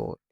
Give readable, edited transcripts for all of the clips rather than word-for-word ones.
4।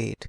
8।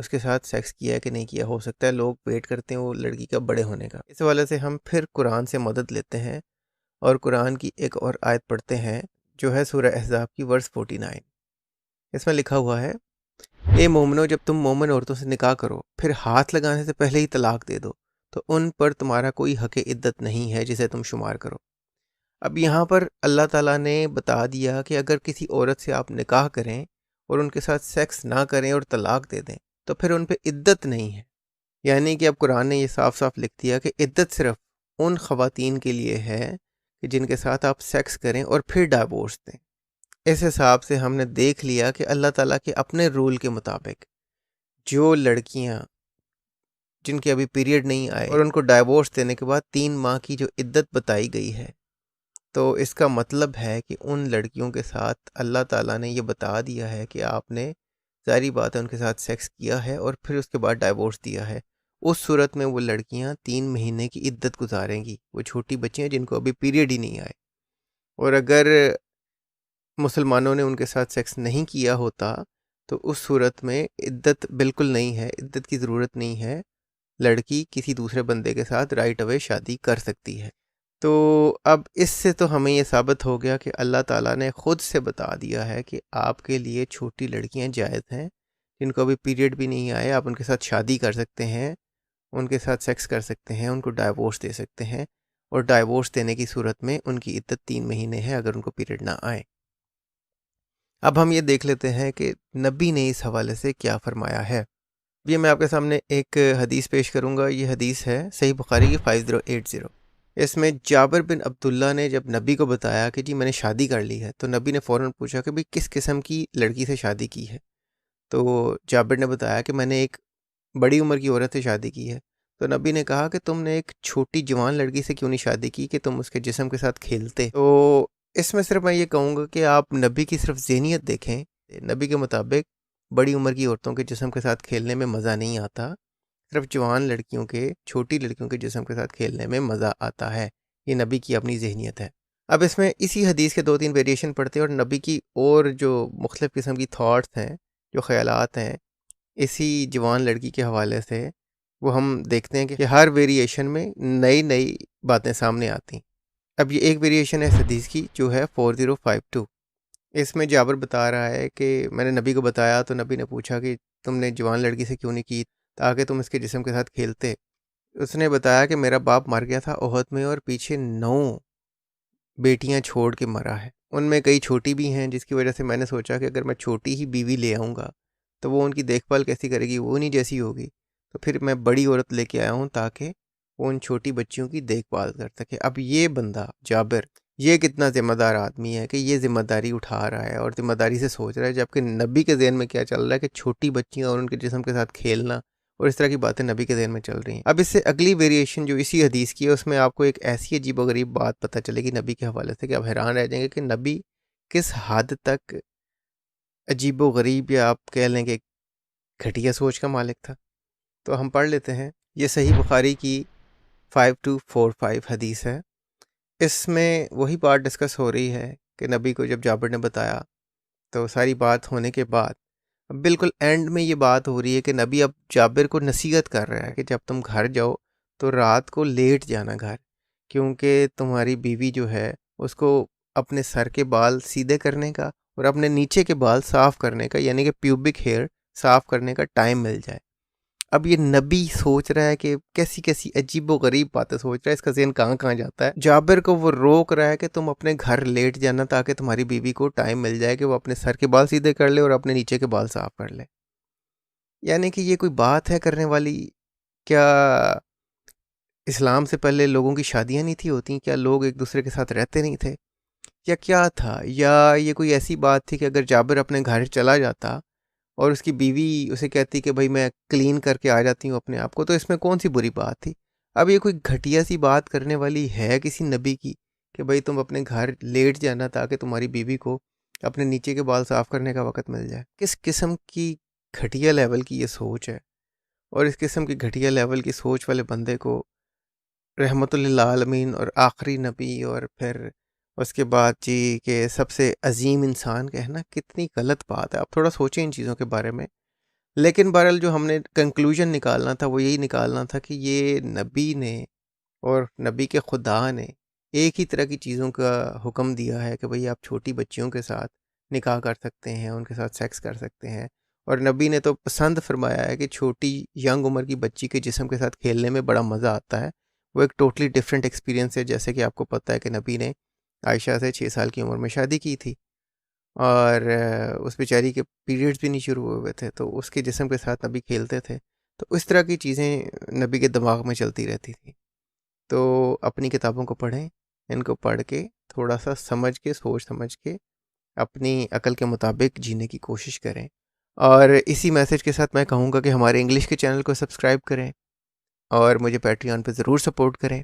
اس کے ساتھ سیکس کیا ہے کہ نہیں کیا. ہو سکتا ہے لوگ ویٹ کرتے ہیں وہ لڑکی کا بڑے ہونے کا. اس حوالے سے ہم پھر قرآن سے مدد لیتے ہیں اور قرآن کی ایک اور آیت پڑھتے ہیں جو ہے سورہ احزاب کی ورس 49. اس میں لکھا ہوا ہے، اے مومنو جب تم مومن عورتوں سے نکاح کرو پھر ہاتھ لگانے سے پہلے ہی طلاق دے دو تو ان پر تمہارا کوئی حق عدت نہیں ہے جسے تم شمار کرو. اب یہاں پر اللہ تعالیٰ نے بتا دیا کہ اگر کسی عورت سے آپ نکاح کریں اور ان کے ساتھ سیکس نہ کریں اور طلاق دے دیں تو پھر ان پہ عدت نہیں ہے. یعنی کہ اب قرآن نے یہ صاف صاف لکھ دیا کہ عدت صرف ان خواتین کے لیے ہے کہ جن کے ساتھ آپ سیکس کریں اور پھر ڈائیورس دیں. اس حساب سے ہم نے دیکھ لیا کہ اللہ تعالیٰ کے اپنے رول کے مطابق جو لڑکیاں جن کے ابھی پیریڈ نہیں آئے اور ان کو ڈائیورس دینے کے بعد 3 ماہ کی جو عدت بتائی گئی ہے، تو اس کا مطلب ہے کہ ان لڑکیوں کے ساتھ اللہ تعالیٰ نے یہ بتا دیا ہے کہ آپ نے ظاہری بات ہے ان کے ساتھ سیکس کیا ہے اور پھر اس کے بعد ڈائیورس دیا ہے. اس صورت میں وہ لڑکیاں 3 مہینے کی عدت گزاریں گی. وہ چھوٹی بچیاں جن کو ابھی پیریڈ ہی نہیں آئے. اور اگر مسلمانوں نے ان کے ساتھ سیکس نہیں کیا ہوتا تو اس صورت میں عدت بالکل نہیں ہے، عدت کی ضرورت نہیں ہے. لڑکی کسی دوسرے بندے کے ساتھ رائٹ اوے شادی کر سکتی ہے. تو اب اس سے تو ہمیں یہ ثابت ہو گیا کہ اللہ تعالیٰ نے خود سے بتا دیا ہے کہ آپ کے لیے چھوٹی لڑکیاں جائز ہیں جن کو ابھی پیریڈ بھی نہیں آئے. آپ ان کے ساتھ شادی کر سکتے ہیں، ان کے ساتھ سیکس کر سکتے ہیں، ان کو ڈائیورس دے سکتے ہیں، اور ڈائیورس دینے کی صورت میں ان کی عدت 3 مہینے ہے اگر ان کو پیریڈ نہ آئے. اب ہم یہ دیکھ لیتے ہیں کہ نبی نے اس حوالے سے کیا فرمایا ہے. یہ میں آپ کے سامنے ایک حدیث پیش کروں گا. یہ حدیث ہے صحیح بخاری کی 5080. اس میں جابر بن عبداللہ نے جب نبی کو بتایا کہ جی میں نے شادی کر لی ہے، تو نبی نے فوراً پوچھا کہ بھئی کس قسم کی لڑکی سے شادی کی ہے. تو جابر نے بتایا کہ میں نے ایک بڑی عمر کی عورت سے شادی کی ہے. تو نبی نے کہا کہ تم نے ایک چھوٹی جوان لڑکی سے کیوں نہیں شادی کی کہ تم اس کے جسم کے ساتھ کھیلتے. تو اس میں صرف میں یہ کہوں گا کہ آپ نبی کی صرف ذہنیت دیکھیں. نبی کے مطابق بڑی عمر کی عورتوں کے جسم کے ساتھ کھیلنے میں مزہ نہیں آتا، صرف جوان لڑکیوں کے، چھوٹی لڑکیوں کے جسم کے ساتھ کھیلنے میں مزہ آتا ہے. یہ نبی کی اپنی ذہنیت ہے. اب اس میں اسی حدیث کے 2-3 ویریشن پڑھتے ہیں اور نبی کی اور جو مختلف قسم کی تھاٹس ہیں، جو خیالات ہیں اسی جوان لڑکی کے حوالے سے، وہ ہم دیکھتے ہیں کہ ہر ویریشن میں نئی نئی باتیں سامنے آتی ہیں. اب یہ ایک ویریشن ہے اس حدیث کی جو ہے 4052. اس میں جابر بتا رہا ہے کہ میں نے نبی کو بتایا تو نبی نے پوچھا کہ تم نے جوان لڑکی سے کیوں نہیں کی تاکہ تم اس کے جسم کے ساتھ کھیلتے. اس نے بتایا کہ میرا باپ مر گیا تھا احد میں اور پیچھے 9 بیٹیاں چھوڑ کے مرا ہے. ان میں کئی چھوٹی بھی ہیں، جس کی وجہ سے میں نے سوچا کہ اگر میں چھوٹی ہی بیوی لے آؤں گا تو وہ ان کی دیکھ بھال کیسی کرے گی، وہ نہیں جیسی ہوگی. تو پھر میں بڑی عورت لے کے آیا ہوں تاکہ وہ ان چھوٹی بچیوں کی دیکھ بھال کر سکے. اب یہ بندہ جابر یہ کتنا ذمہ دار آدمی ہے کہ یہ ذمہ داری اٹھا رہا ہے اور ذمہ داری سے سوچ رہا ہے، جبکہ نبی کے ذہن میں کیا چل رہا ہے کہ چھوٹی بچیاں اور ان کے جسم کے ساتھ کھیلنا اور اس طرح کی باتیں نبی کے ذہن میں چل رہی ہیں. اب اس سے اگلی ویریشن جو اسی حدیث کی ہے، اس میں آپ کو ایک ایسی عجیب و غریب بات پتہ چلے گی نبی کے حوالے سے کہ آپ حیران رہ جائیں گے کہ نبی کس حد تک عجیب و غریب، یا آپ کہہ لیں کہ گھٹیا سوچ کا مالک تھا. تو ہم پڑھ لیتے ہیں. یہ صحیح بخاری کی 5245 حدیث ہے. اس میں وہی بات ڈسکس ہو رہی ہے کہ نبی کو جب جابر نے بتایا تو ساری بات ہونے کے بعد بالکل اینڈ میں یہ بات ہو رہی ہے کہ نبی اب جابر کو نصیحت کر رہا ہے کہ جب تم گھر جاؤ تو رات کو لیٹ جانا گھر، کیونکہ تمہاری بیوی جو ہے اس کو اپنے سر کے بال سیدھے کرنے کا اور اپنے نیچے کے بال صاف کرنے کا، یعنی کہ پیوبک ہیئر صاف کرنے کا ٹائم مل جائے. اب یہ نبی سوچ رہا ہے کہ کیسی کیسی عجیب و غریب باتیں سوچ رہا ہے، اس کا ذہن کہاں کہاں جاتا ہے. جابر کو وہ روک رہا ہے کہ تم اپنے گھر لیٹ جانا تاکہ تمہاری بیوی کو ٹائم مل جائے کہ وہ اپنے سر کے بال سیدھے کر لے اور اپنے نیچے کے بال صاف کر لے. یعنی کہ یہ کوئی بات ہے کرنے والی؟ کیا اسلام سے پہلے لوگوں کی شادیاں نہیں تھی ہوتی؟ کیا لوگ ایک دوسرے کے ساتھ رہتے نہیں تھے؟ یا کیا تھا؟ یا یہ کوئی ایسی بات تھی کہ اگر جابر اپنے گھر چلا جاتا اور اس کی بیوی اسے کہتی کہ بھائی میں کلین کر کے آ جاتی ہوں اپنے آپ کو، تو اس میں کون سی بری بات تھی؟ اب یہ کوئی گھٹیا سی بات کرنے والی ہے کسی نبی کی کہ بھائی تم اپنے گھر لیٹ جانا تاکہ تمہاری بیوی کو اپنے نیچے کے بال صاف کرنے کا وقت مل جائے؟ کس قسم کی گھٹیا لیول کی یہ سوچ ہے؟ اور اس قسم کی گھٹیا لیول کی سوچ والے بندے کو رحمت للعالمین اور آخری نبی اور پھر اس کے بعد جی کہ سب سے عظیم انسان کہنا کتنی غلط بات ہے. آپ تھوڑا سوچیں ان چیزوں کے بارے میں. لیکن بہرحال جو ہم نے کنکلوژن نکالنا تھا وہ یہی نکالنا تھا کہ یہ نبی نے اور نبی کے خدا نے ایک ہی طرح کی چیزوں کا حکم دیا ہے کہ بھئی آپ چھوٹی بچیوں کے ساتھ نکاح کر سکتے ہیں، ان کے ساتھ سیکس کر سکتے ہیں، اور نبی نے تو پسند فرمایا ہے کہ چھوٹی ینگ عمر کی بچی کے جسم کے ساتھ کھیلنے میں بڑا مزہ آتا ہے. وہ ایک ٹوٹلی ڈفرینٹ ایکسپیرینس ہے. جیسے کہ آپ کو پتہ ہے کہ نبی نے عائشہ سے 6 سال کی عمر میں شادی کی تھی، اور اس بیچاری کے پیریڈز بھی نہیں شروع ہوئے تھے، تو اس کے جسم کے ساتھ نبی کھیلتے تھے. تو اس طرح کی چیزیں نبی کے دماغ میں چلتی رہتی تھی. تو اپنی کتابوں کو پڑھیں، ان کو پڑھ کے تھوڑا سا سمجھ کے، سوچ سمجھ کے اپنی عقل کے مطابق جینے کی کوشش کریں. اور اسی میسج کے ساتھ میں کہوں گا کہ ہمارے انگلش کے چینل کو سبسکرائب کریں اور مجھے پیٹریون پہ ضرور سپورٹ کریں.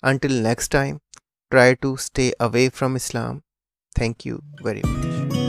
Until next time, try to stay away from Islam. Thank you very much.